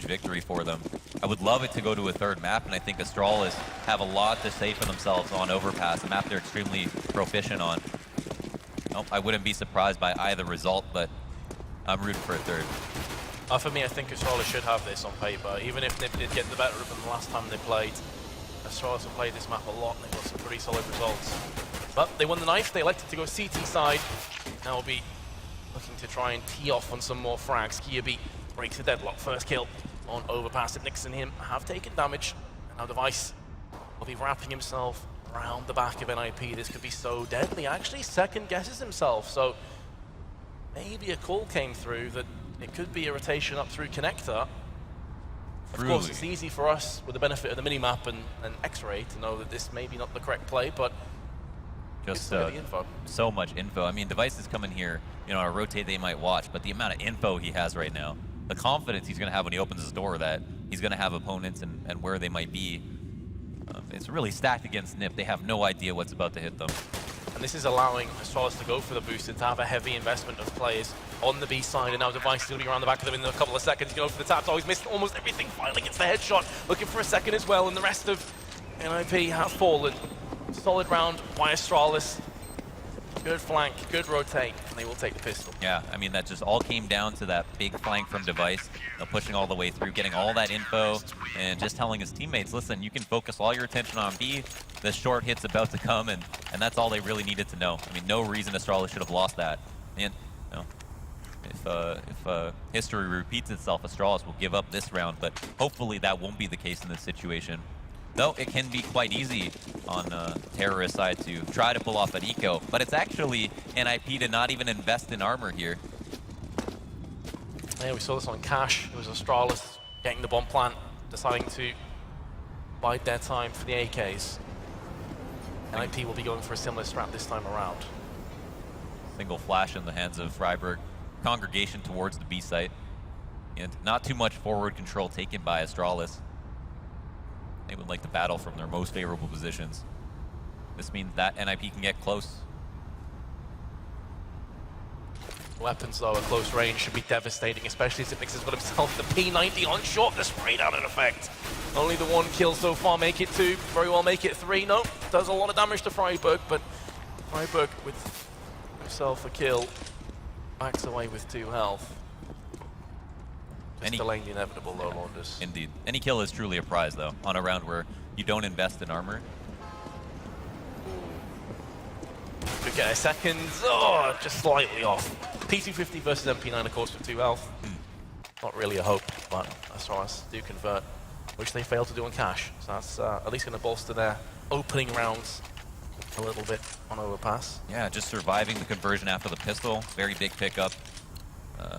victory for them. I would love it to go to a third map, and I think Astralis have a lot to say for themselves on Overpass, a map they're extremely proficient on. Nope, I wouldn't be surprised by either result, but I'm rooting for a third. For me, I think Astralis should have this on paper. Even if Nip did get the better of them the last time they played, Astralis have played this map a lot and they got some pretty solid results. But they won the knife, they elected to go CT side. Now will be looking to try and tee off on some more frags. Kiabi breaks the deadlock, first kill on Overpass. And Nix and him have taken damage. And now Device will be wrapping himself around the back of NIP. This could be so deadly. Actually second guesses himself, so maybe a call came through that it could be a rotation up through connector. Of course, it's easy for us, with the benefit of the minimap and X-ray, to know that this may be not the correct play, but just info. So much info. I mean, Device is coming here, you know, on a rotate they might watch, but the amount of info he has right now, the confidence he's going to have when he opens his door that he's going to have opponents and where they might be, it's really stacked against Nip. They have no idea what's about to hit them. And this is allowing Astralis to go for the boost and to have a heavy investment of players on the B side, and now Device is going to be around the back of them in a couple of seconds. Go for the taps. Oh, he's missed almost everything. Finally gets the headshot. Looking for a second as well, and the rest of NIP have fallen. Solid round by Astralis. Good flank, good rotate, and they will take the pistol. Yeah, I mean, that just all came down to that big flank from Device, you know, pushing all the way through, getting all that info, and just telling his teammates, listen, you can focus all your attention on B. The short hit's about to come, and that's all they really needed to know. I mean, no reason Astralis should have lost that. And, you know, if history repeats itself, Astralis will give up this round, but hopefully that won't be the case in this situation. Though it can be quite easy on the terrorist side to try to pull off an eco, but it's actually NIP to not even invest in armor here. Yeah, we saw this on Cash. It was Astralis getting the bomb plant, deciding to bide their time for the AKs. NIP will be going for a similar strat this time around. Single flash in the hands of Freiburg. Congregation towards the B site. And not too much forward control taken by Astralis. They would like to battle from their most favorable positions. This means that NIP can get close. Weapons though at close range should be devastating, especially as Ipix has got himself the P90 on short, the spray down in effect. Only the one kill so far, make it 2, very well make it 3. No, does a lot of damage to Freiburg, but Freiburg with himself a kill, backs away with 2 health. Just delaying the inevitable though, Launders. Indeed. Any kill is truly a prize though, on a round where you don't invest in armor. Could get a second, oh, just slightly off. P250 versus MP9 of course for 2 health. Not really a hope, but Astralis do convert, which they failed to do on Cash. So that's at least going to bolster their opening rounds a little bit on Overpass. Yeah, just surviving the conversion after the pistol, very big pickup.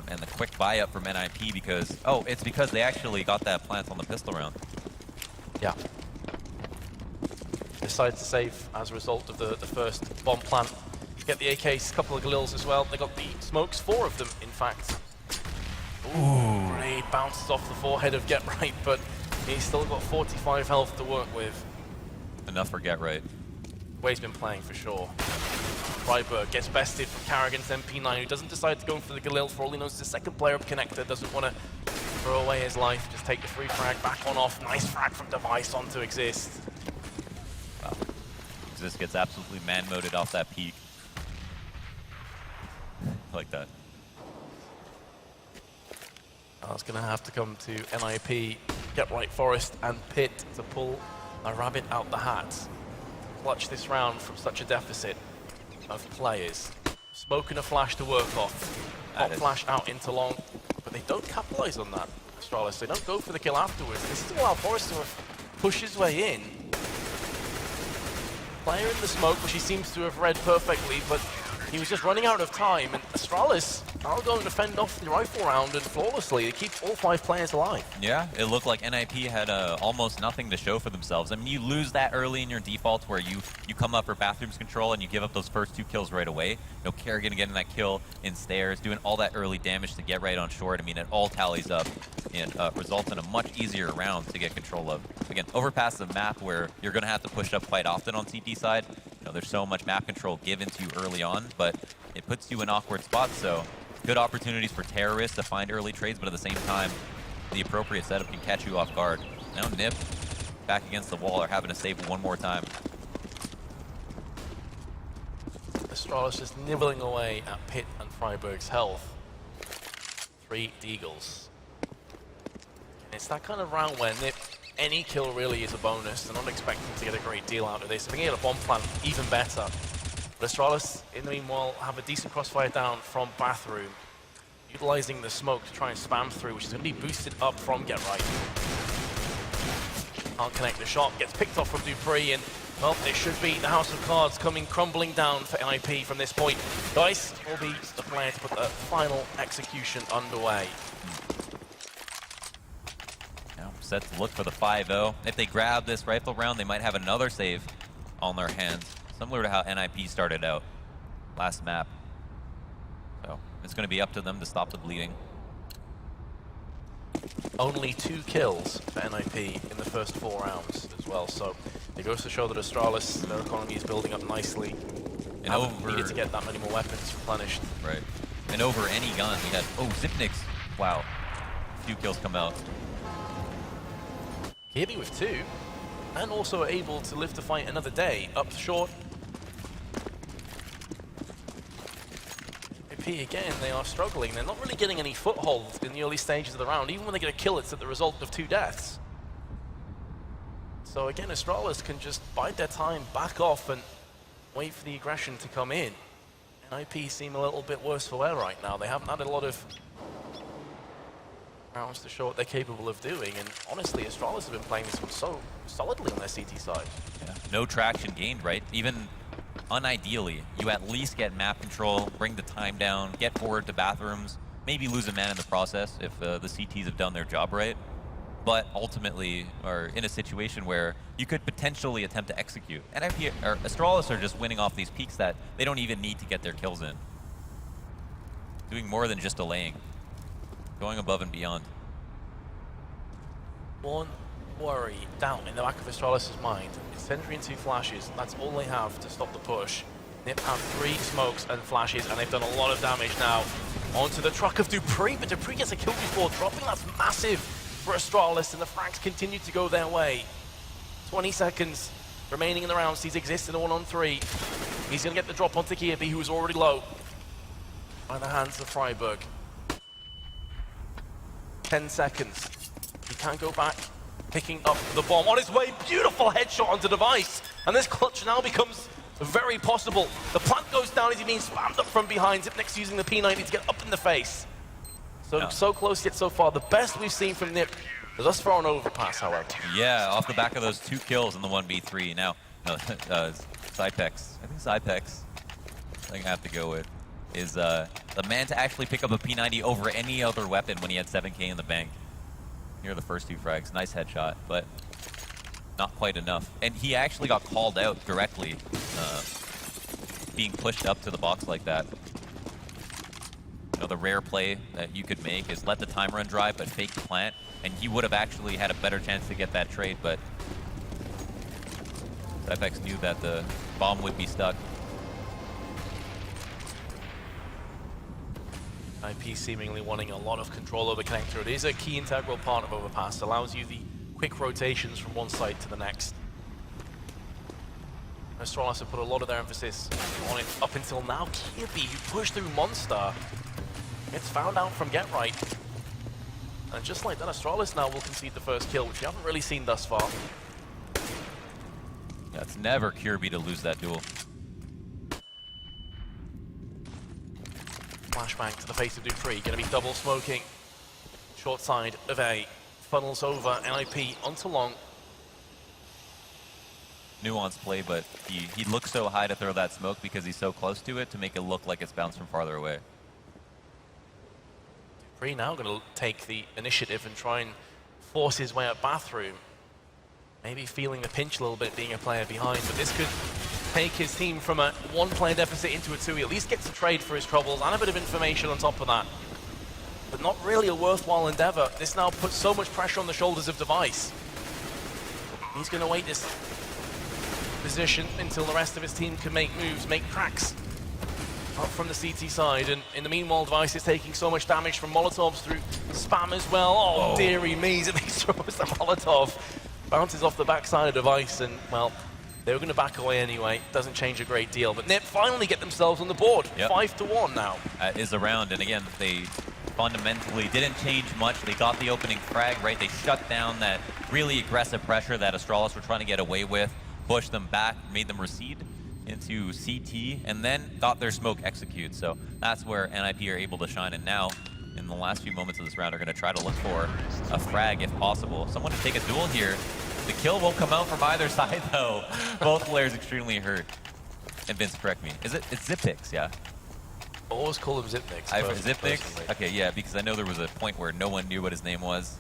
And the quick buy up from NIP because, oh, it's because they actually got that plant on the pistol round. Yeah. Decided to save as a result of the first bomb plant. Get the AKs, a couple of Galils as well. They got the smokes, 4 of them, in fact. Ooh, grenade bounces off the forehead of Get Right, but he's still got 45 health to work with. Enough for Get Right. Way's been playing for sure. Freiburg gets bested from Carrigan's MP9, who doesn't decide to go for the Galil. For all he knows, is the second player up connector, doesn't want to throw away his life, just take the free frag back on off. Nice frag from Device onto Exist. Wow. Exist gets absolutely man-moded off that peak. Like that. It's going to have to come to NIP, Get Right Forest and Pit to pull a rabbit out the hat. Clutch this round from such a deficit of players. Smoke and a flash to work off. Hot flash out into long, but they don't capitalize on that, Astralis. They don't go for the kill afterwards. This is allow Forrest to push his way in. Player in the smoke, which he seems to have read perfectly, but he was just running out of time, and Astralis are going to fend off the rifle round and flawlessly. They keep all 5 players alive. Yeah, it looked like NIP had almost nothing to show for themselves. I mean, you lose that early in your default where you come up for bathrooms control and you give up those first 2 kills right away. You know, Kerrigan getting that kill in stairs, doing all that early damage to Get Right on short. I mean, it all tallies up and results in a much easier round to get control of. Again, Overpass is a map where you're going to have to push up quite often on CT side. You know, there's so much map control given to you early on, but it puts you in awkward spots, so good opportunities for terrorists to find early trades, but at the same time, the appropriate setup can catch you off guard. Now Nip back against the wall are having to save one more time. Astralis just nibbling away at Pitt and Freiburg's health. 3 Deagles. And it's that kind of round where Nip, any kill really is a bonus. They're not expecting to get a great deal out of this. If they can get a bomb plant, even better. But Astralis, in the meanwhile, have a decent crossfire down from Bathroom, utilizing the smoke to try and spam through, which is going to be boosted up from Get Right. Can't connect the shot, gets picked off from Dupree, and well, it should be the House of Cards coming crumbling down for NIP from this point. Dice will be the player to put the final execution underway. Now set to look for the 5-0. If they grab this rifle round, they might have another save on their hands, similar to how NIP started out last map. So it's going to be up to them to stop the bleeding. Only 2 kills for NIP in the first 4 rounds as well, so it goes to show that Astralis, their economy is building up nicely. And needed to get that many more weapons replenished. Right. And over any gun, we had, oh, Zipnix. Wow. A few kills come out. Kirby with 2, and also able to live to fight another day. Up short. Again, they are struggling. They're not really getting any foothold in the early stages of the round. Even when they get a kill, it's at the result of 2 deaths. So again, Astralis can just bide their time, back off, and wait for the aggression to come in. NIP seem a little bit worse for wear right now. They haven't had a lot of rounds to show what they're capable of doing. And honestly, Astralis have been playing this one so solidly on their CT side. Yeah. No traction gained, right? Even unideally, you at least get map control, bring the time down, get forward to bathrooms, maybe lose a man in the process if the CTs have done their job right. But ultimately, are in a situation where you could potentially attempt to execute. And Astralis are just winning off these peaks that they don't even need to get their kills in. Doing more than just delaying. Going above and beyond. One worry, doubt in the back of Astralis' mind. It's Sentry and 2 flashes. That's all they have to stop the push. Nip have 3 smokes and flashes, and they've done a lot of damage now. Onto the truck of Dupree, but Dupree gets a kill before dropping. That's massive for Astralis, and the frags continue to go their way. 20 seconds remaining in the round. Sees exists in a 1-on-3. He's going to get the drop onto Kirby, who is already low. By the hands of Freiburg. 10 seconds. He can't go back. Picking up the bomb on his way. Beautiful headshot onto Device. And this clutch now becomes very possible. The plant goes down as he being spammed up from behind. Zipnix using the P90 to get up in the face. So close yet so far. The best we've seen from Nip is us for an overpass, however. Yeah, off the back of those 2 kills in the 1v3. Now, no, Zypex. I think Zypex, I think I have to go with, is the man to actually pick up a P90 over any other weapon when he had 7K in the bank. Near the first 2 frags. Nice headshot, but not quite enough. And he actually got called out directly, being pushed up to the box like that. You know, the rare play that you could make is let the time run dry, but fake the plant, and he would have actually had a better chance to get that trade, but FX knew that the bomb would be stuck. IP seemingly wanting a lot of control over connector. It is a key integral part of Overpass. It allows you the quick rotations from one side to the next. Astralis have put a lot of their emphasis on it up until now. Kirby, who pushed through Monster, gets found out from Get Right. And just like that, Astralis now will concede the first kill, which we haven't really seen thus far. Yeah, it's never Kirby to lose that duel. Flashbang to the face of Dupree, going to be double smoking. Short side of A, funnels over NIP onto long. Nuanced play, but he looks so high to throw that smoke because he's so close to it to make it look like it's bounced from farther away. Dupree now going to take the initiative and try and force his way up bathroom. Maybe feeling the pinch a little bit being a player behind, but this could take his team from a 1-player deficit into a 2. He at least gets a trade for his troubles and a bit of information on top of that. But not really a worthwhile endeavor. This now puts so much pressure on the shoulders of Device. He's going to wait this position until the rest of his team can make moves, make cracks. up from the CT side, and in the meanwhile, Device is taking so much damage from Molotovs through spam as well. Oh, dearie me, if he throws the Molotov, bounces off the backside of Device, and well, they were going to back away anyway. Doesn't change a great deal, but Nip finally get themselves on the board. Yep. 5-1 now. Is around, and again, they fundamentally didn't change much. They got the opening frag, right? They shut down that really aggressive pressure that Astralis were trying to get away with, pushed them back, made them recede into CT, and then got their smoke execute. So that's where NIP are able to shine, and now in the last few moments of this round are going to try to look for a frag if possible. Someone to take a duel here. The kill won't come out from either side though. Both players extremely hurt. And Vince, correct me. It's Zipix, yeah? I always call him Zipnix. Zipnix? Okay, yeah, because I know there was a point where no one knew what his name was,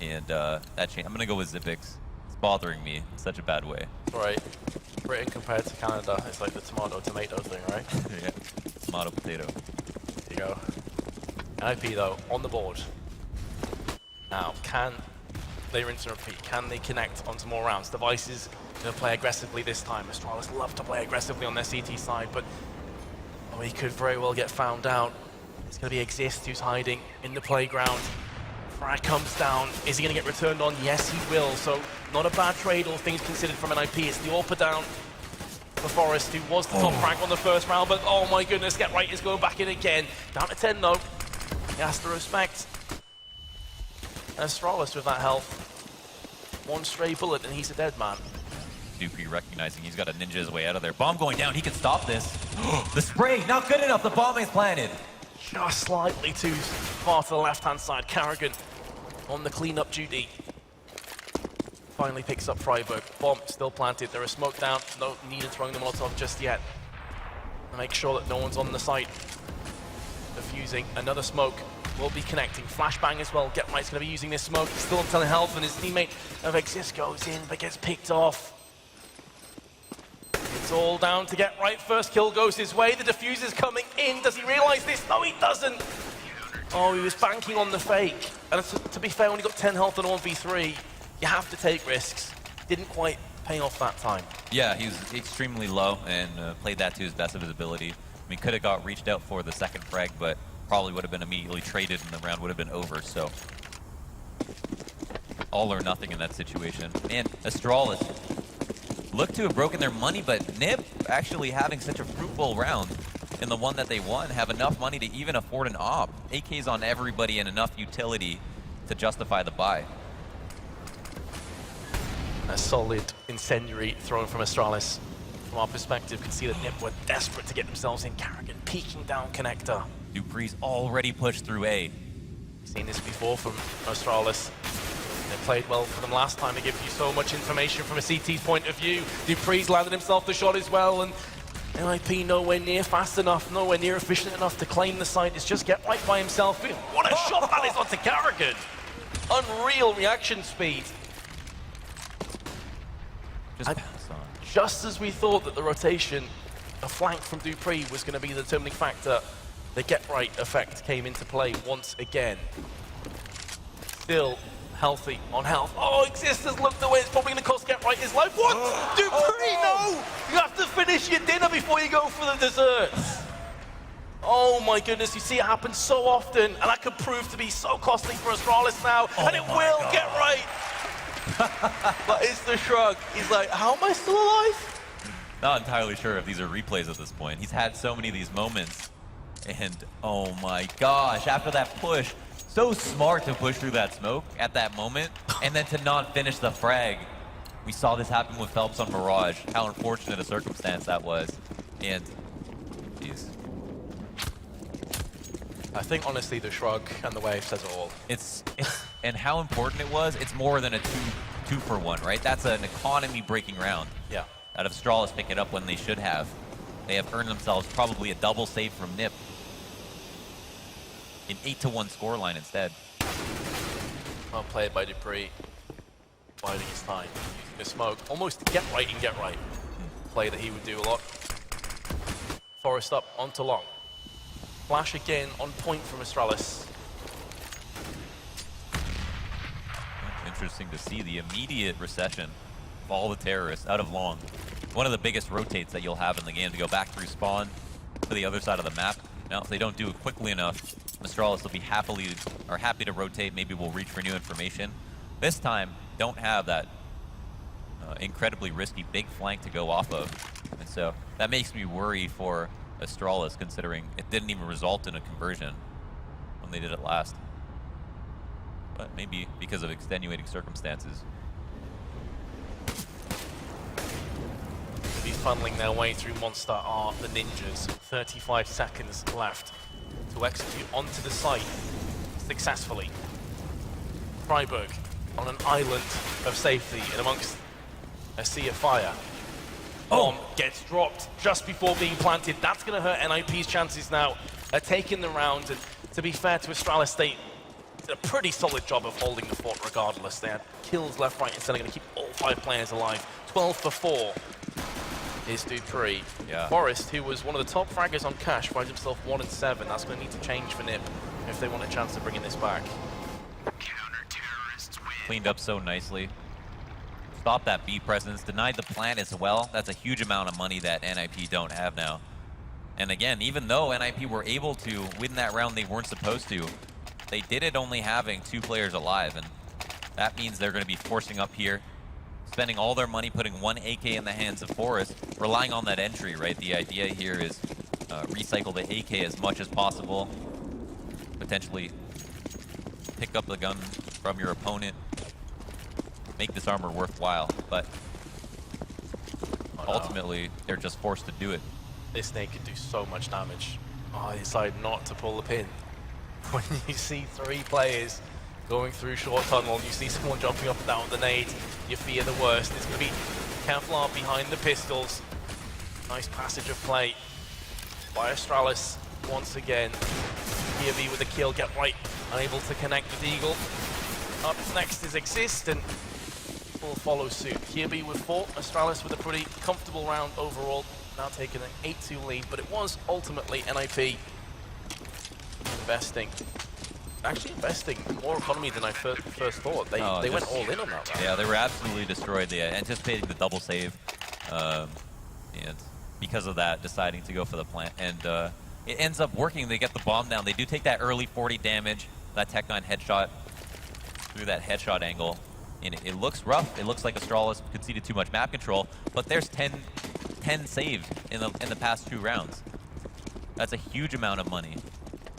and that changed. I'm going to go with Zipix. It's bothering me in such a bad way. Right. Britain compared to Canada, it's like the tomato-tomato thing, right? Yeah, tomato-potato. There you go. NIP, though, on the board. Now, can they rinse and repeat? Can they connect onto more rounds? Devices going to play aggressively this time. Astralis love to play aggressively on their CT side, but he could very well get found out. It's going to be Exist who's hiding in the playground. Frag comes down. Is he going to get returned on? Yes, he will. So not a bad trade, all things considered from NIP. It's the AWP down for Forest, who was the top frag on the first round, but oh my goodness, Get Right is going back in again. Down to 10 though. He has to respect Astralis with that health. One stray bullet and he's a dead man. dupreeh recognizing he's got to ninja his way out of there. Bomb going down, he can stop this. The spray, not good enough, the bomb is planted. Just slightly too far to the left-hand side. Carrigan on the cleanup duty. Finally picks up Freiburg. Bomb still planted, there is smoke down. No need in throwing the Molotov just yet. Make sure that no one's on the site. Defusing, another smoke will be connecting. Flashbang as well. Get Right's going to be using this smoke. He's still on 10 health, and his teammate of Exist goes in, but gets picked off. It's all down to Get Right. First kill goes his way. The diffuser's coming in. Does he realize this? No, he doesn't. Oh, he was banking on the fake. And to be fair, when he got 10 health on 1v3, you have to take risks. Didn't quite pay off that time. Yeah, he was extremely low and played that to his best of his ability. I mean, could have got reached out for the second frag, but probably would have been immediately traded and the round would have been over, so all or nothing in that situation. And Astralis looked to have broken their money, but Nip actually having such a fruitful round in the one that they won, have enough money to even afford an op. AK's on everybody and enough utility to justify the buy. A solid incendiary thrown from Astralis. From our perspective, can see that Nip were desperate to get themselves in. Carrigan peeking down connector. dupreeh's already pushed through A. Seen this before from Astralis. They played well for them last time. They give you so much information from a CT's point of view. dupreeh's landed himself the shot as well, and NIP nowhere near fast enough, nowhere near efficient enough to claim the site. It's just Get Right by himself. What a shot that is onto Carrigan! Unreal reaction speed. Just as we thought that the rotation, a flank from dupreeh was going to be the determining factor, the Get Right effect came into play once again. Still healthy on health. Oh, Exist has looked away. It's probably going to cost Get Right his life. What? dupreeh, no! You have to finish your dinner before you go for the desserts. Oh my goodness, you see it happen so often, and that could prove to be so costly for Astralis now, and it will God. Get Right. But it's the shrug. He's like, how am I still alive? Not entirely sure if these are replays at this point. He's had so many of these moments. And oh my gosh, after that push, so smart to push through that smoke at that moment and then to not finish the frag. We saw this happen with Phelps on Mirage. How unfortunate a circumstance that was. And, geez. I think honestly the shrug and the wave says it all. It's and how important it was, it's more than a two for one, right? That's an economy breaking round. Yeah. Out of Astralis pick it up when they should have. They have earned themselves probably a double save from Nip. An 8-1 scoreline instead. Well played by dupreeh. Biding his time. Using the smoke. Almost Get Right and Get Right. Play that he would do a lot. Forest up onto long. Flash again on point from Astralis. Interesting to see the immediate recession of all the terrorists out of long. One of the biggest rotates that you'll have in the game to go back through spawn, to the other side of the map. Now, if they don't do it quickly enough, Astralis will be happy to rotate. Maybe we'll reach for new information. This time, don't have that incredibly risky big flank to go off of. And so that makes me worry for Astralis, considering it didn't even result in a conversion when they did it last. But maybe because of extenuating circumstances. He's funneling their way through Monster are the Ninjas. 35 seconds left to execute onto the site successfully. Freiburg on an island of safety and amongst a sea of fire. Bomb gets dropped just before being planted. That's going to hurt NIP's chances now at taking the round. And to be fair to Astralis, they did a pretty solid job of holding the fort regardless. They had kills left, right, and center, going to keep all 5 players alive. 12 for 4 is Dupree. Yeah. Forrest, who was one of the top fraggers on Cash, finds himself 1 and 7. That's going to need to change for NIP if they want a chance of bringing this back. Cleaned up so nicely. Stop that B presence, denied the plant as well. That's a huge amount of money that NIP don't have now. And again, even though NIP were able to win that round they weren't supposed to, they did it only having 2 players alive, and that means they're going to be forcing up here, spending all their money, putting 1 AK in the hands of Forrest, relying on that entry, right? The idea here is recycle the AK as much as possible, potentially pick up the gun from your opponent, make this armor worthwhile, but ultimately they're just forced to do it. This snake could do so much damage. Oh, I decided not to pull the pin. When you see 3 players going through short tunnel, you see someone jumping up and down with the nade, you fear the worst. It's going to be Kevlar behind the pistols. Nice passage of play by Astralis once again. EB with a kill, get right, unable to connect with Eagle. Up next is Exist, and will follow suit. Kirby with 4, Astralis with a pretty comfortable round overall, now taking an 8-2 lead, but it was ultimately NIP investing more economy than I first thought. They went all in on that round. Yeah, they were absolutely destroyed. They anticipating the double save, and because of that, deciding to go for the plant. And it ends up working. They get the bomb down. They do take that early 40 damage, that Tech 9 headshot through that headshot angle. And it looks rough. It looks like Astralis conceded too much map control, but there's 10 saved in the past 2 rounds. That's a huge amount of money.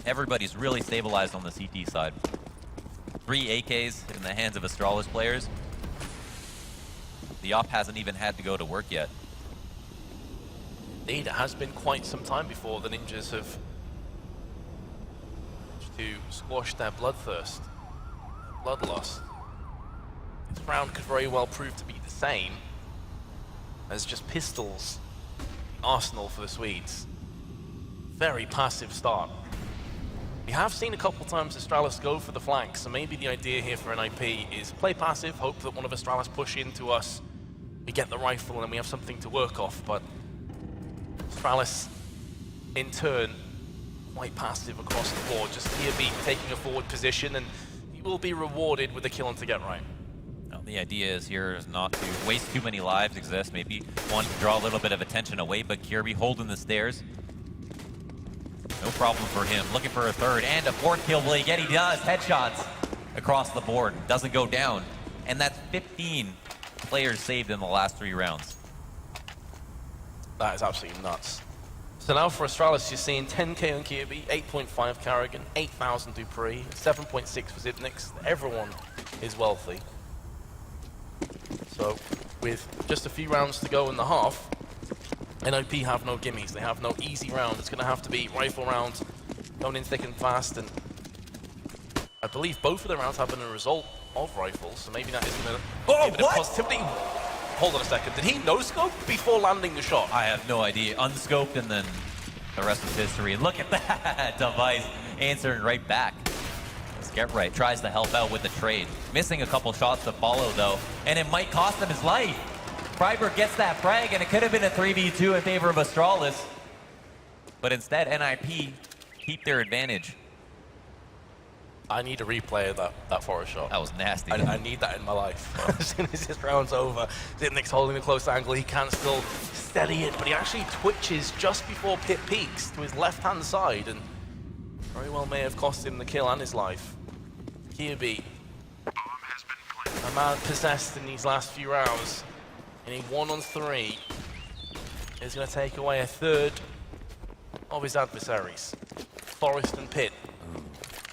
Everybody's really stabilized on the CT side. 3 AKs in the hands of Astralis players. The op hasn't even had to go to work yet. Indeed, it has been quite some time before the Ninjas have managed to squash their bloodthirst, bloodlust. This round could very well prove to be the same as just pistols arsenal for the Swedes. Very passive start. We have seen a couple times Astralis go for the flank, so maybe the idea here for NIP is play passive, hope that one of Astralis push into us, we get the rifle and we have something to work off, but Astralis, in turn, quite passive across the board, just here taking a forward position, and he will be rewarded with a kill and to get right. Now, the idea is here is not to waste too many lives. Exist maybe want to draw a little bit of attention away, but Kirby holding the stairs. No problem for him. Looking for a 3rd and a 4th kill. Will he get? He does. Headshots across the board. Doesn't go down. And that's 15 players saved in the last 3 rounds. That is absolutely nuts. So now for Astralis, you're seeing 10k on Kirby, 8.5 Carrigan, 8,000 Dupree, 7.6 for Zipnix. Everyone is wealthy. So with just a few rounds to go in the half, NIP have no gimmies, they have no easy rounds. It's going to have to be rifle rounds, going in thick and fast, and I believe both of the rounds have been a result of rifles, so maybe that isn't a bit of positivity. Hold on a second, did he no-scope before landing the shot? I have no idea. Unscoped, and then the rest is history. And look at that device answering right back. Let's get right. Tries to help out with the trade. Missing a couple shots to follow, though, and it might cost him his life. Freiburg gets that frag, and it could have been a 3v2 in favor of Astralis. But instead, NIP keep their advantage. I need a replay of that forest shot. That was nasty. I need that in my life. As soon as this round's over, Zipnik's holding a close angle. He can still steady it, but he actually twitches just before Pit peaks to his left-hand side, and very well may have cost him the kill and his life. Kirby, a man possessed in these last few rounds, in a 1-on-3, is going to take away a third of his adversaries. Forest and Pit.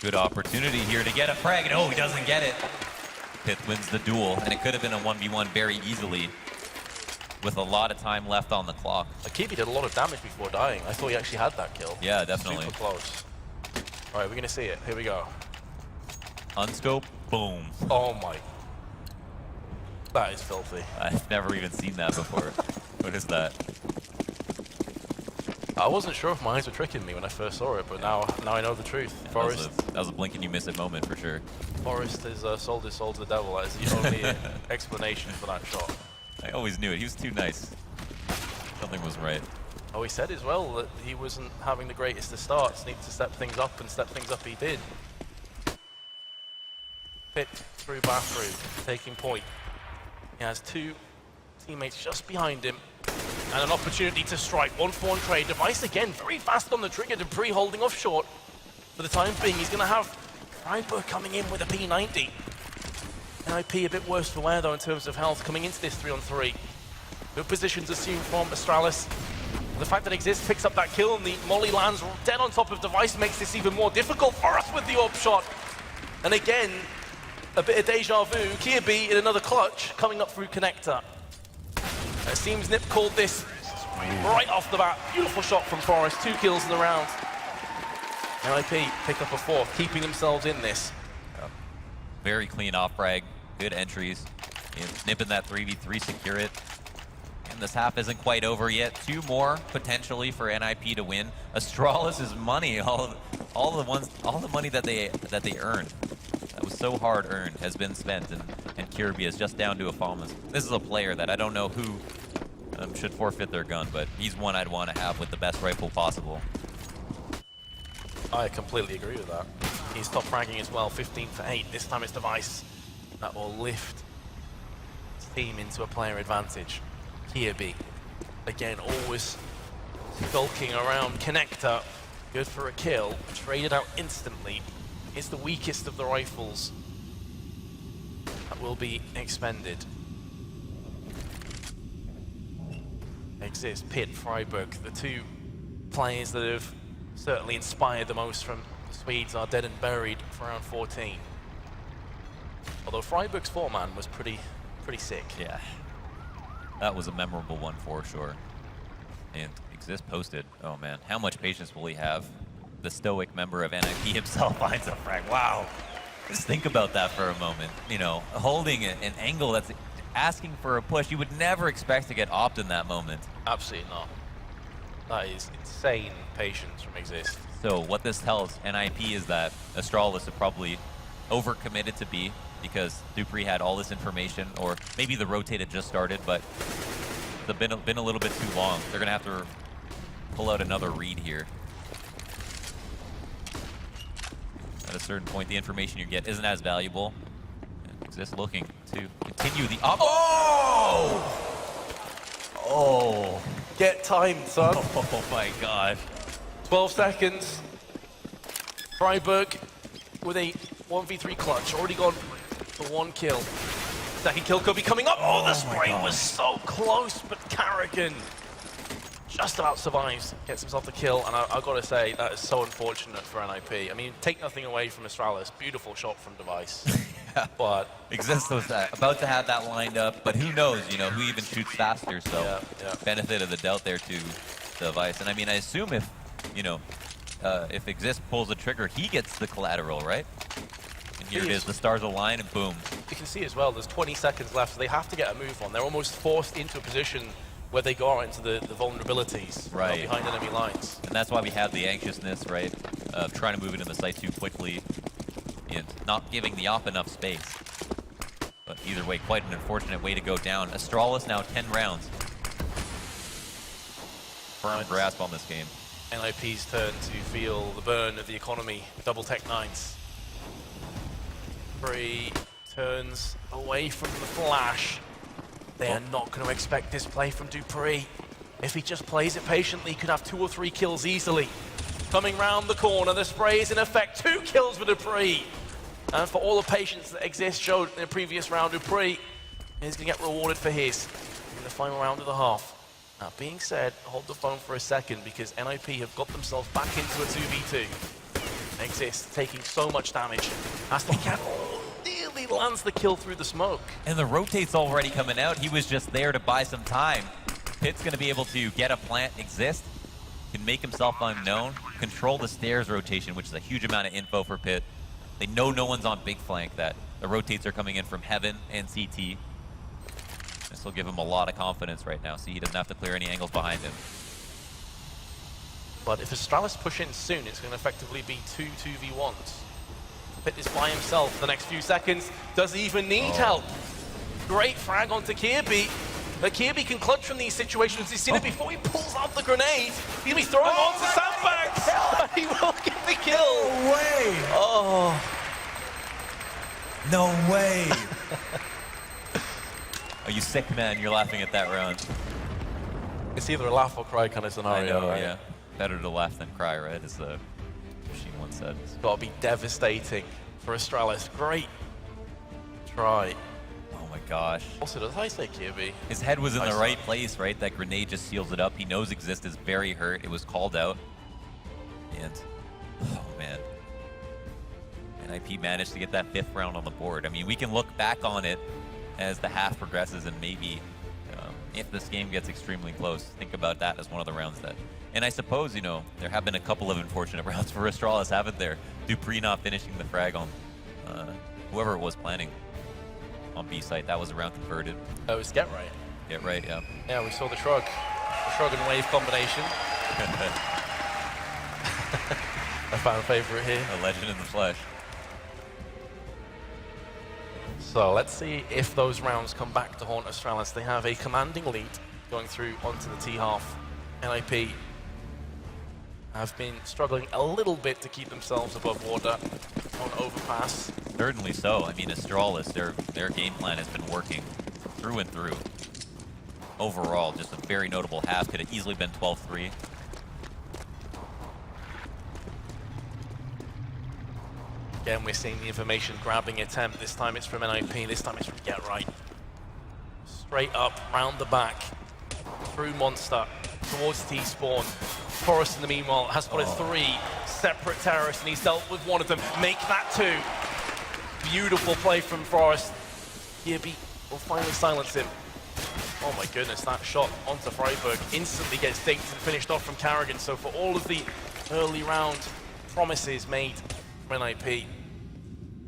Good opportunity here to get a frag. No, he doesn't get it. Pit wins the duel, and it could have been a 1v1 very easily with a lot of time left on the clock. Kirby did a lot of damage before dying. I thought he actually had that kill. Yeah, definitely. Super close. All right, we're going to see it. Here we go. Unscope, boom. Oh my. That is filthy. I've never even seen that before. What is that? I wasn't sure if my eyes were tricking me when I first saw it, but now I know the truth. Yeah, Forest. that was a blink and you miss it moment for sure. Forest has sold his soul to the devil. That is the only explanation for that shot. I always knew it. He was too nice. Something was right. Oh, he said as well that he wasn't having the greatest of starts. Needed to step things up, and step things up he did. Pit through bathroom, taking point. He has two teammates just behind him, and an opportunity to strike. 1-for-1 trade. Device again, very fast on the trigger. Dupree holding off short. For the time being, he's going to have Freiburg coming in with a P90. NIP a bit worse for wear though in terms of health coming into this 3-on-3. Good positions assumed from Astralis. The fact that Exist picks up that kill and the molly lands dead on top of Device makes this even more difficult for us with the AWP shot. And again, a bit of deja vu. Kirby in another clutch coming up through connector. It seems Nip called this right off the bat. Beautiful shot from Forest, 2 kills in the round. NIP pick up a 4th, keeping themselves in this. Very clean off frag, good entries. Nip in that 3v3, secure it. And this half isn't quite over yet. 2 more potentially for NIP to win. Astralis' money, all the money that they earned, that was so hard earned, has been spent, and Kirby is just down to a Pyjamas. This is a player that I don't know who should forfeit their gun, but he's one I'd want to have with the best rifle possible. I completely agree with that. He's top fragging as well, 15 for 8. This time it's Device that will lift his team into a player advantage. Kirby, again, always skulking around connector. Good for a kill, traded out instantly. It's the weakest of the rifles that will be expended. Exist, Pit, Freiburg, the 2 players that have certainly inspired the most from the Swedes are dead and buried for round 14. Although Freiburg's 4-man was pretty sick. Yeah, that was a memorable one for sure. And Exist posted, oh man, how much patience will he have? The stoic member of NIP himself finds a frag. Wow. Just think about that for a moment. You know, holding an angle that's asking for a push. You would never expect to get opt in that moment. Absolutely not. That is insane patience from Exist. So what this tells NIP is that Astralis are probably overcommitted to B because Dupree had all this information, or maybe the rotate had just started, but it's been a little bit too long. They're going to have to pull out another read here. At a certain point, the information you get isn't as valuable. Exist looking to continue the op. Oh! Oh! Get timed, son. Oh my god. 12 seconds. Freiburg with a 1v3 clutch. Already gone for 1 kill. Second kill could be coming up. Oh, the spray was so close, but Carrigan just about survives, gets himself the kill, and I've got to say, that is so unfortunate for NIP. I mean, take nothing away from Astralis. Beautiful shot from Device. Yeah. But Exist was about to have that lined up, but who knows, you know, who even shoots faster, so benefit of the doubt there to Device. And I mean, I assume if, you know, if Exist pulls the trigger, he gets the collateral, right? And here it is, the stars align and boom. You can see as well, there's 20 seconds left, so they have to get a move on. They're almost forced into a position where they go out into the vulnerabilities behind enemy lines. And that's why we have the anxiousness, right, of trying to move into the site too quickly and not giving the op enough space. But either way, quite an unfortunate way to go down. Astralis now 10 rounds. Firm grasp on this game. NIP's turn to feel the burn of the economy. Double tech 9s. Dupree turns away from the flash. They are not going to expect this play from Dupree. If he just plays it patiently, he could have 2 or 3 kills easily. Coming round the corner, the spray is in effect. 2 kills for Dupree. And for all the patience that exists showed in the previous round, Dupree is going to get rewarded for his in the final round of the half. That being said, hold the phone for a second because NIP have got themselves back into a 2v2. Exists taking so much damage as the cat nearly lands the kill through the smoke. And the rotate's already coming out. He was just there to buy some time. Pitt's going to be able to get a plant exist, can make himself unknown, control the stairs rotation, which is a huge amount of info for Pitt. They know no one's on big flank, that the rotates are coming in from Heaven and CT. This will give him a lot of confidence right now, so he doesn't have to clear any angles behind him. But if Astralis push in soon, it's going to effectively be 2 2v1s. Pitt is by himself the next few seconds. Does he even need help? Great frag onto Kirby. But Kirby can clutch from these situations. He's seen it before. He pulls out the grenade. He'll be throwing onto sandbags. He will get the kill. No way! Oh. No way! Oh, you sick man, you're laughing at that round. It's either a laugh or cry kind of scenario. I know, right? yeah. Better to laugh than cry, right? As the machine once said. It's got to be devastating for Astralis. Great try. Oh my gosh. Also, does I say Kirby? His head was in the right place, right? That grenade just seals it up. He knows Exist is very hurt. It was called out. And, oh man. NIP managed to get that 5th round on the board. I mean, we can look back on it as the half progresses and maybe if this game gets extremely close, think about that as one of the rounds that... And I suppose, you know, there have been a couple of unfortunate rounds for Astralis, haven't there? Dupree not finishing the frag on whoever it was planning on B site. That was a round converted. Oh, it's Get Right. Get Right, yeah. Yeah, we saw the shrug. The shrug and wave combination. A fan favorite here. A legend in the flesh. So let's see if those rounds come back to haunt Astralis. They have a commanding lead going through onto the T-half. NIP have been struggling a little bit to keep themselves above water on Overpass. Certainly so. I mean, Astralis, their game plan has been working through and through. Overall, just a very notable half. Could have easily been 12-3. Again, we're seeing the information grabbing attempt. This time it's from NIP, this time it's from Get Right. Straight up, round the back, through Monster, towards T-spawn. Forrest, in the meanwhile, has spotted 3 separate terrorists, and he's dealt with one of them. Make that 2. Beautiful play from Forrest. Kirby will finally silence him. Oh my goodness, that shot onto Freiburg instantly gets dinked and finished off from Carrigan. So for all of the early round promises made from NIP,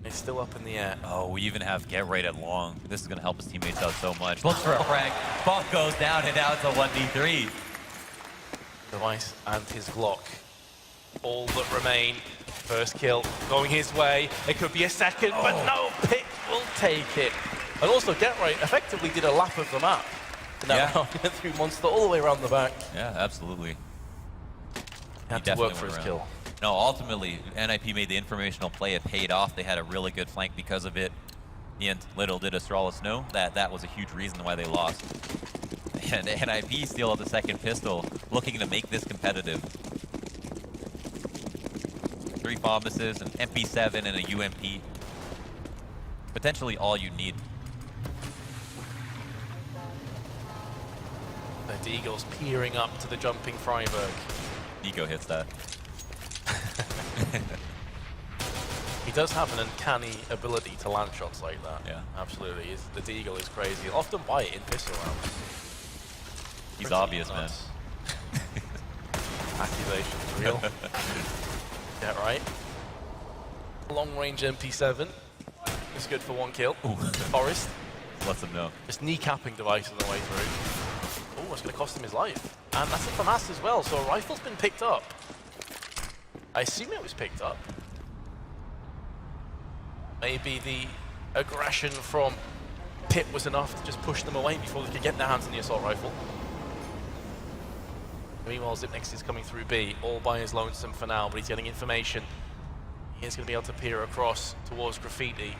it's still up in the air. Oh, we even have Get Right at long. This is going to help his teammates out so much. Looks for a frag. Bomb goes down, and now it's a 1v3. Device and his Glock. All that remain. First kill going his way. It could be a second, but no, Pitt will take it. And also, Get Right effectively did a lap of the map. Yeah. Through Monster all the way around the back. Yeah, absolutely. He had to work for his kill. No, ultimately, NIP made the informational play. It paid off. They had a really good flank because of it. And little did Astralis know that that was a huge reason why they lost. And NIP still at the second pistol, looking to make this competitive. 3 bomb assists, an MP7, and a UMP. Potentially all you need. The Deagle's peering up to the jumping Freiburg. Nico hits that. He does have an uncanny ability to land shots like that. Yeah. Absolutely. The Deagle is crazy. He'll often buy it in pistol rounds. He's Pretty obvious, nuts. Accusations real. Yeah, right. Long range MP7. It's good for 1 kill. Ooh. Forrest. Lets him know. Just kneecapping Device on the way through. Oh, it's going to cost him his life. And that's a FAMAS as well, so a rifle's been picked up. I assume it was picked up. Maybe the aggression from Pitt was enough to just push them away before they could get their hands on the assault rifle. Meanwhile, Zipnix is coming through B, all by his lonesome for now, but he's getting information. He is going to be able to peer across towards Graffiti.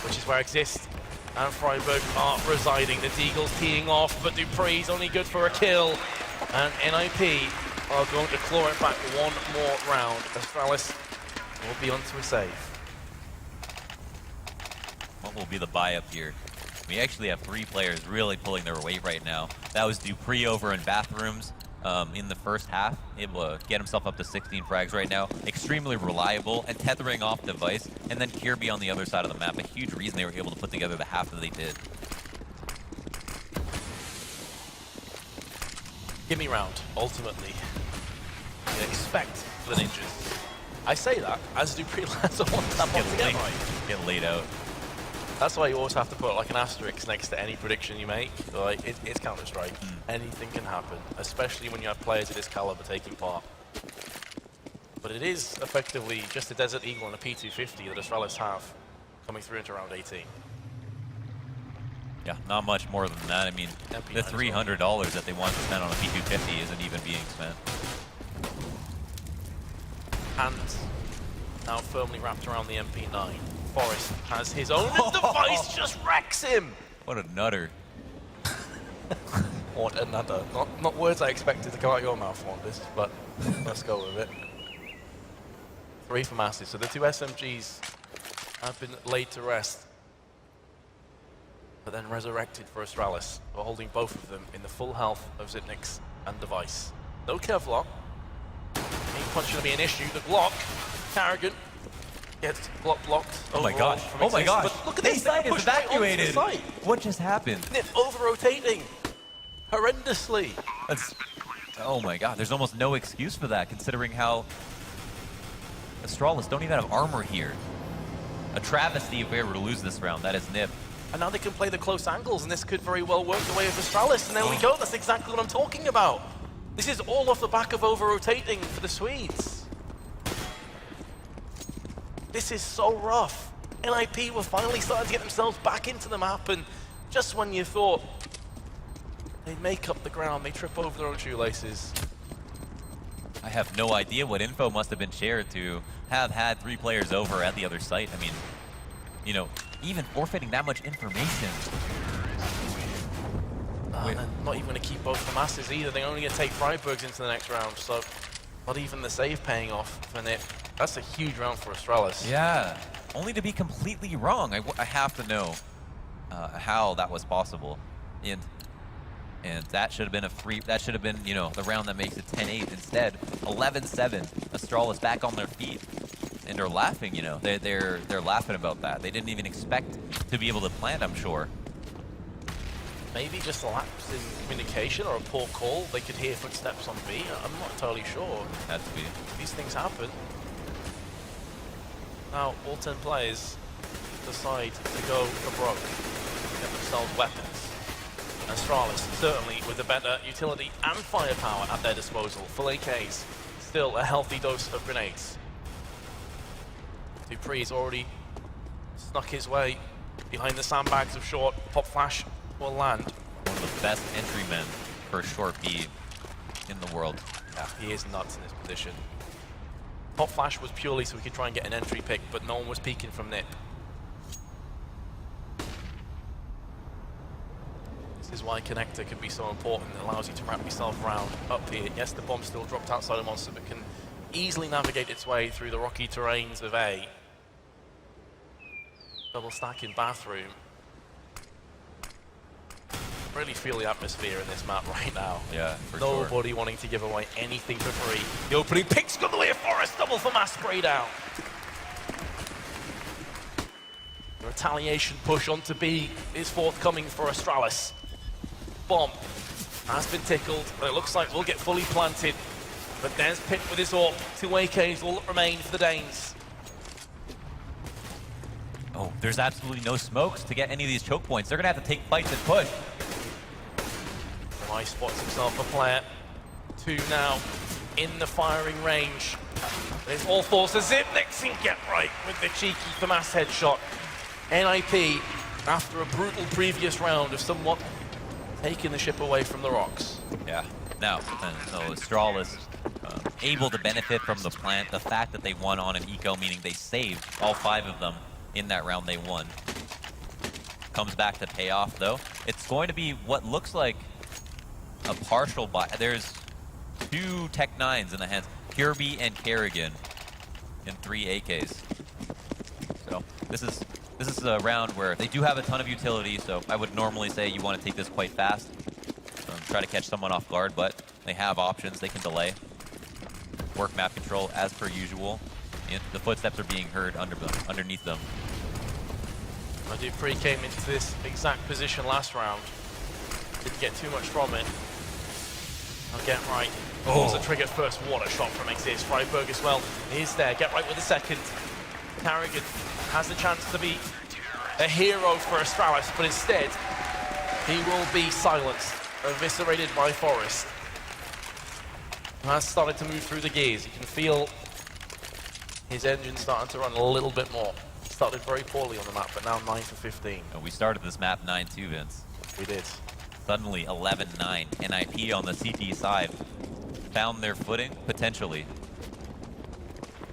which is where Exist and Freiburg are residing. The Deagle's teeing off, but Dupree's only good for a kill. And NIP are going to claw it back one more round. Astralis will be onto a save. What will be the buy up here? We actually have 3 players really pulling their weight right now. That was Dupree over in Bathrooms in the first half, able to get himself up to 16 frags right now. Extremely reliable and tethering off device. And then Kirby on the other side of the map. A huge reason they were able to put together the half that they did. Gimme round, ultimately. You expect the ninjas. I say that as Dupree lands on one tap on again, right? Get laid out. That's why you always have to put like an asterisk next to any prediction you make. Like it's Counter-Strike. Anything can happen, especially when you have players of this caliber taking part. But it is effectively just a Desert Eagle and a P250 that Astralis have coming through into round 18. Yeah, not much more than that. I mean, MP9 the $300 that they want to spend on a P250 isn't even being spent. And now firmly wrapped around the MP9. Forrest has his own device, just wrecks him! What a nutter. What a nutter. Not words I expected to come out your mouth on this, but let's go with it. 3 for Massive. So the 2 SMGs have been laid to rest, but then resurrected for Astralis. We're holding both of them in the full health of Zipnix and device. No Kevlar. Main punch going to be an issue. The Glock, Carrigan, gets blocked. Oh my gosh. Oh my gosh. But look at this, site is evacuated. Right what just happened? Nip over-rotating horrendously. That's, oh my god, there's almost no excuse for that considering how Astralis don't even have armor here. A travesty if we were to lose this round, that is Nip. And now they can play the close angles, and this could very well work the way of Astralis. And there we go, that's exactly what I'm talking about. This is all off the back of over-rotating for the Swedes. This is so rough. NIP were finally starting to get themselves back into the map, and just when you thought they'd make up the ground, they trip over their own shoelaces. I have no idea what info must have been shared to have had 3 players over at the other site. I mean, you know, even forfeiting that much information. And not even going to keep both the Masters either. They're only going to take Freiburgs into the next round, so not even the save paying off for Nip. That's a huge round for Astralis. Yeah, only to be completely wrong. I have to know how that was possible. And that should have been that should have been, you know, the round that makes it 10-8. Instead, 11-7. Astralis back on their feet. And they're laughing, you know. They're laughing about that. They didn't even expect to be able to plant, I'm sure. Maybe just a lapse in communication or a poor call. They could hear footsteps on B. I'm not entirely sure. Had to be. These things happen. Now, all 10 players decide to go for broke, get themselves weapons. Astralis, certainly with a better utility and firepower at their disposal. Full AKs, still a healthy dose of grenades. Dupree's already snuck his way behind the sandbags of short. Pop flash will land. One of the best entrymen for a short B in the world. Yeah, he is nuts in this position. Pop flash was purely so we could try and get an entry pick, but no one was peeking from Nip. This is why Connector can be so important. It allows you to wrap yourself around up here. Yes, the bomb still dropped outside of Monster, but can easily navigate its way through the rocky terrains of A. Double stack in Bathroom. Really feel the atmosphere in this map right now. Yeah, for sure. Nobody wanting to give away anything for free. The opening pick's got the way of Forrest, double for mass spray down. The retaliation push onto B is forthcoming for Astralis. Bomb has been tickled, but it looks like we'll get fully planted. But there's Pit with his AWP. 2 AKs will remain for the Danes. Oh, there's absolutely no smokes to get any of these choke points. They're going to have to take fights and push. Why spots himself a player. 2 now in the firing range. There's all fours to Zipnix and get right with the cheeky FAMAS headshot. NIP, after a brutal previous round of somewhat taking the ship away from the rocks. Yeah. Now, so Astralis able to benefit from the plant, the fact that they won on an eco, meaning they saved all 5 of them in that round they won. comes back to pay off, though. It's going to be what looks like a partial buy. There's 2 Tech 9s in the hands. Kirby and Kerrigan and 3 AKs. So this is a round where they do have a ton of utility, so I would normally say you want to take this quite fast. Try to catch someone off guard, but they have options. They can delay. Work map control as per usual. And the footsteps are being heard underneath them. Dupree came into this exact position last round. Didn't get too much from it. Now Get Right. Oh, the trigger first. What a shot from Exist. Freiburg as well is there. Get Right with the second. Carrigan has the chance to be a hero for Astralis, but instead he will be silenced, eviscerated by Forest. He has started to move through the gears. You can feel his engine starting to run a little bit more. Started very poorly on the map, but now 9 for 15. And we started this map 9-2, Vince. We did. Suddenly 11-9. NIP on the CT side found their footing, potentially.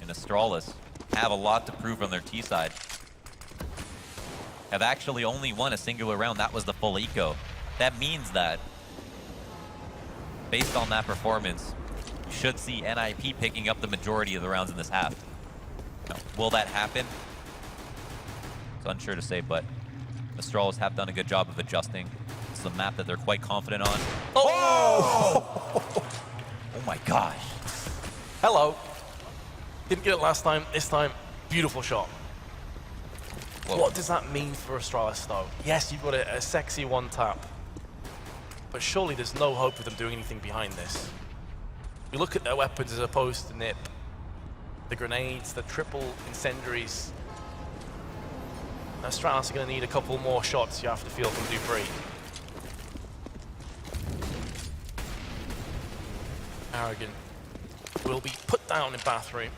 And Astralis have a lot to prove on their T side. Have actually only won a singular round. That was the full eco. That means that, based on that performance, you should see NIP picking up the majority of the rounds in this half. Now, will that happen? It's unsure to say, but Astralis have done a good job of adjusting. It's a map that they're quite confident on. Oh! Oh my gosh. Hello. Didn't get it last time. This time, beautiful shot. Whoa. What does that mean for Astralis, though? Yes, you've got a sexy one tap, but surely there's no hope of them doing anything behind this. We look at their weapons as opposed to NIP. The grenades, the triple incendiaries. Astralis are going to need a couple more shots, you have to feel, from Dupree. Arrogant will be put down in bathroom.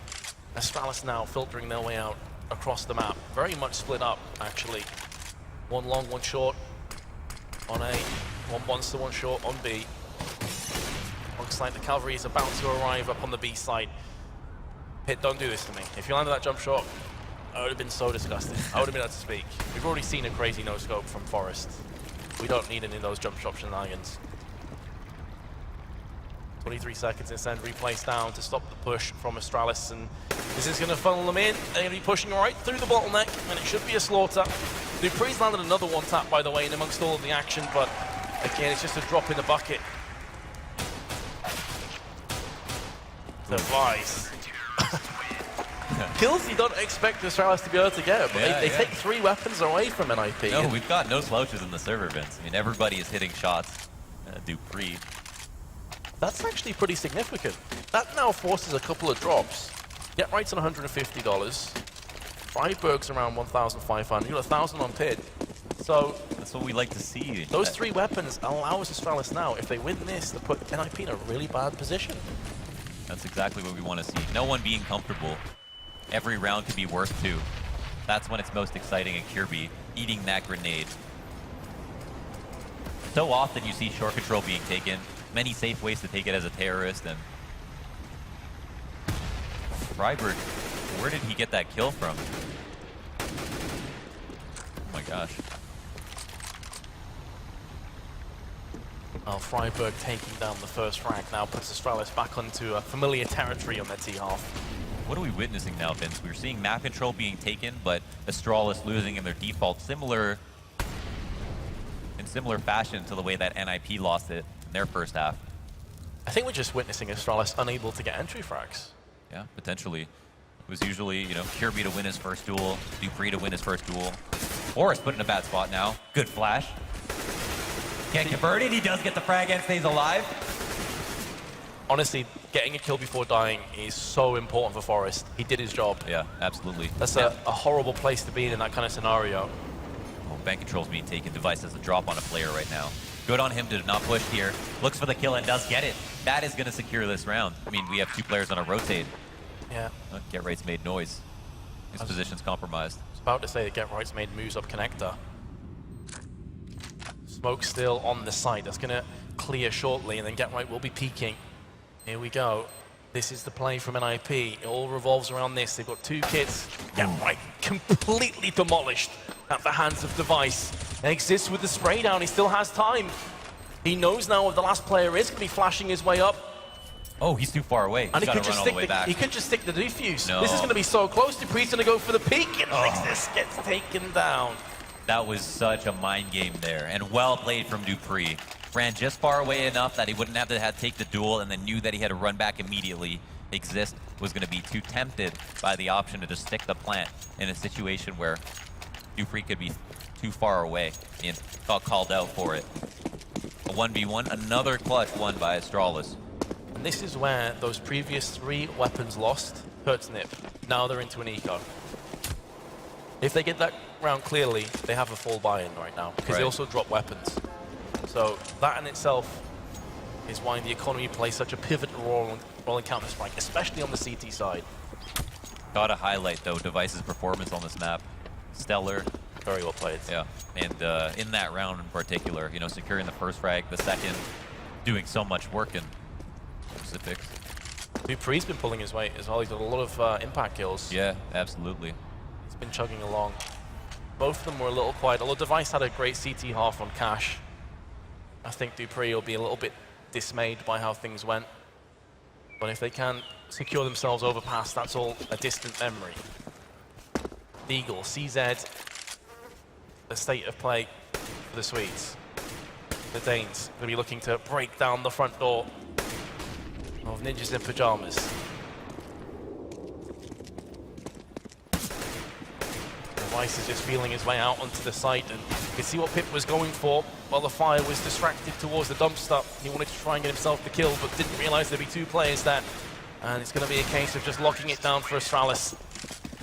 Astralis now filtering their way out across the map. Very much split up, actually. One long, one short on A. One monster, one short on B. Looks like the cavalry is about to arrive up on the B side. Hit, don't do this to me. If you landed that jump shot, I would have been so disgusted. I would have been able to speak. We've already seen a crazy no-scope from Forest. We don't need any of those jump shot shenanigans. 23 seconds, incendiary placed down to stop the push from Astralis, and this is going to funnel them in. They're going to be pushing right through the bottleneck, and it should be a slaughter. Dupree's landed another one tap, by the way, in amongst all of the action, but again, it's just a drop in the bucket. Device. Kills you don't expect Astralis to be able to get, but they take 3 weapons away from NIP. No, we've got no slouches in the server, Vince. I mean, everybody is hitting shots. Dupree. That's actually pretty significant. That now forces a couple of drops. Get Right's on $150. Freiburg's around 1,500. You got 1,000 on Pid. So that's what we like to see. Those 3 weapons allow Astralis now, if they win this, to put NIP in a really bad position. That's exactly what we want to see. No one being comfortable. Every round could be worth 2. That's when it's most exciting, and Kirby eating that grenade. So often you see short control being taken. Many safe ways to take it as a terrorist, and Freiburg, where did he get that kill from? Oh my gosh. Oh, Freiburg taking down the first frag now puts Astralis back onto a familiar territory on their T-half. What are we witnessing now, Vince? We're seeing map control being taken, but Astralis losing in their default, similar fashion to the way that NIP lost it in their first half. I think we're just witnessing Astralis unable to get entry frags. Yeah, potentially. It was usually, you know, Kirby to win his first duel, Dupree to win his first duel. Forrest put in a bad spot now. Good flash. Can't convert it. He does get the frag and stays alive. Honestly, getting a kill before dying is so important for Forrest. He did his job. Yeah, absolutely. That's a horrible place to be in that kind of scenario. Oh, bank control's being taken. Device has a drop on a player right now. Good on him to not push here. Looks for the kill and does get it. That is going to secure this round. I mean, we have 2 players on a rotate. Yeah. Get Right's made noise. His position's compromised. I was about to say that Get Right's made moves up connector. Smoke still on the side. That's going to clear shortly, and then Get Right will be peeking. Here we go. This is the play from NIP. It all revolves around this. They've got 2 kits. Get Right completely demolished at the hands of Device. Exists with the spray down. He still has time. He knows now what the last player is going to be flashing his way up. Oh, he's too far away. And He's he got could to just run all the way stick back. he could just stick the defuse. No. This is going to be so close. Dupree's going to go for the peak, and this gets taken down. That was such a mind game there, and well played from Dupree. Ran just far away enough that he wouldn't have to take the duel, and then knew that he had to run back immediately. Exist was going to be too tempted by the option to just stick the plant in a situation where Dupree could be too far away, and got called out for it. A 1v1, another clutch won by Astralis. And this is where those previous 3 weapons lost hurts Nip. Now they're into an eco. If they get that round clearly, they have a full buy-in right now, because they also drop weapons. So that in itself is why the economy plays such a pivotal role in Counter-Strike, especially on the CT side. Gotta highlight, though, Device's performance on this map. Stellar. Very well played. Yeah, and in that round in particular, you know, securing the first frag, the second, doing so much work in specifics. Dupree's been pulling his weight as well. He's got a lot of impact kills. Yeah, absolutely. He's been chugging along. Both of them were a little quiet, although Device had a great CT half on Cash. I think Dupree will be a little bit dismayed by how things went. But if they can secure themselves Overpass, that's all a distant memory. Eagle, CZ, the state of play for the Swedes. The Danes going to be looking to break down the front door of Ninjas in Pyjamas. Device is just feeling his way out onto the site, and you can see what Pip was going for while the fire was distracted towards the dumpster. He wanted to try and get himself the kill, but didn't realize there'd be 2 players there. And it's going to be a case of just locking it down for Astralis.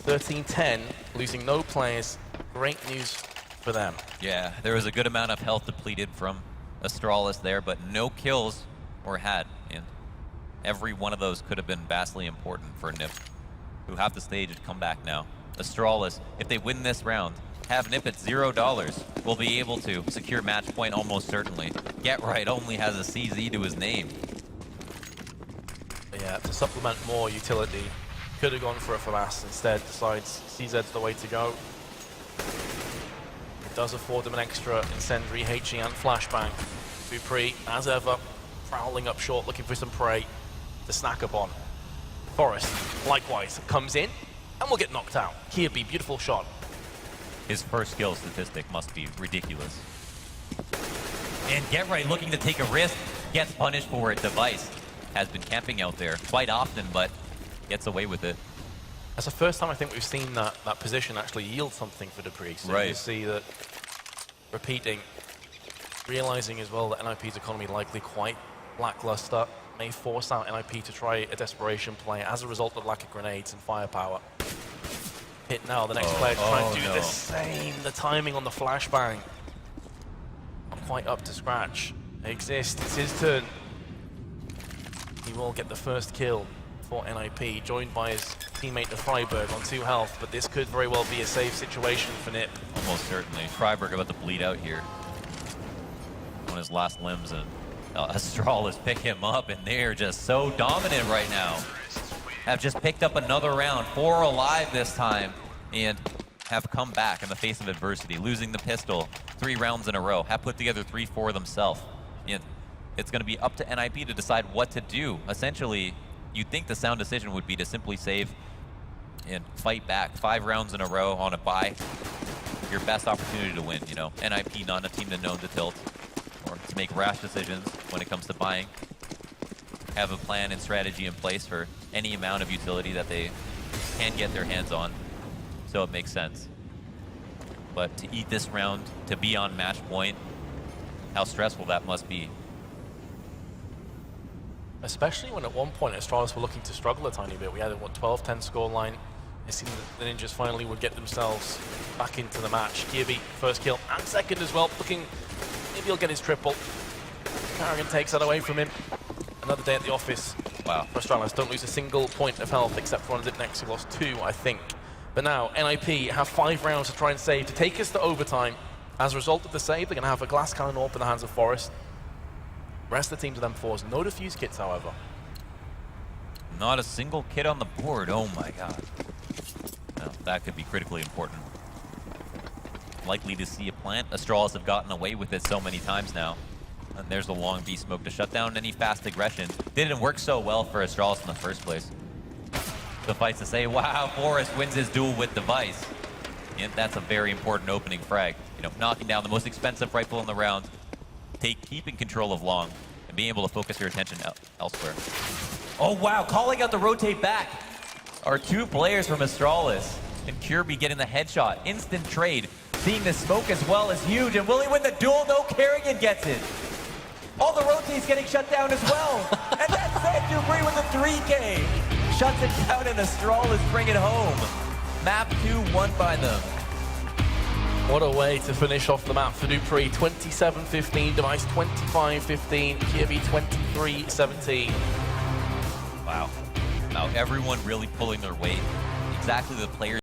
13-10, losing no players. Great news for them. Yeah, there was a good amount of health depleted from Astralis there, but no kills were had. And every one of those could have been vastly important for Nip, who have the stage to come back now. Astralis, if they win this round, have Nip at $0, will be able to secure match point almost certainly. Get Right only has a CZ to his name. Yeah, to supplement more utility, could have gone for a FAMAS, instead decides CZ's the way to go. It does afford them an extra incendiary, HE and flashbang. Dupree, as ever, prowling up short, looking for some prey to snack upon. Forrest, likewise, comes in and will get knocked out. Kirby, beautiful shot. His first skill statistic must be ridiculous. And Get Right looking to take a risk, gets punished for it. Device has been camping out there quite often, but gets away with it. That's the first time I think we've seen that position actually yield something for Dupree. So right. You see that repeating, realizing as well that NIP's economy likely quite lackluster, may force out NIP to try a desperation play as a result of lack of grenades and firepower. Hit now, the next player trying to do the same. The timing on the flashbang, not quite up to scratch. Exist, it's his turn. He will get the first kill for NIP, joined by his teammate the Freiburg on 2 health, but this could very well be a safe situation for Nip. Almost certainly. Freiburg about to bleed out here on his last limbs, and Astralis pick him up, and they're just so dominant right now. Have just picked up another round, 4 alive this time, and have come back in the face of adversity, losing the pistol 3 rounds in a row, have put together 3-4 themselves. And it's going to be up to NIP to decide what to do. Essentially, you'd think the sound decision would be to simply save and fight back 5 rounds in a row on a bye. Your best opportunity to win, you know. NIP not a team that's known to tilt or to make rash decisions when it comes to buying. Have a plan and strategy in place for any amount of utility that they can get their hands on, so it makes sense. But to eat this round, to be on match point, how stressful that must be. Especially when at one point Astralis were looking to struggle a tiny bit. We had a 12-10 scoreline. It seemed that the Ninjas finally would get themselves back into the match. Kirby, first kill and second as well, looking, maybe he'll get his triple. Carrigan takes that away from him. Another day at the office. Wow. For Astralis, don't lose a single point of health except for on Zip next, who lost 2, I think. But now, NIP have 5 rounds to try and save to take us to overtime. As a result of the save, they're going to have a glass cannon AWP in the hands of Forrest. Rest of the teams with M4s. No defuse kits, however. Not a single kit on the board. Oh my god. No, that could be critically important. likely to see a plant. Astralis have gotten away with it so many times now. And there's the long B smoke to shut down any fast aggression. Didn't work so well for Astralis in the first place. Suffice to say, wow, Forrest wins his duel with Device. And that's a very important opening frag. You know, knocking down the most expensive rifle in the round, keeping control of long, and being able to focus your attention elsewhere. Oh wow, calling out the rotate back are two players from Astralis. And Kirby getting the headshot. Instant trade. Seeing the smoke as well is huge. And will he win the duel? No, Kerrigan gets it. All the rotates getting shut down as well. And that's it, Dupree with the 3K. Shuts it down and Astralis bring it home. Map 2 won by them. What a way to finish off the map for Dupree. 27-15, Device 25-15, Kirby 23-17. Wow. Now everyone really pulling their weight. Exactly the players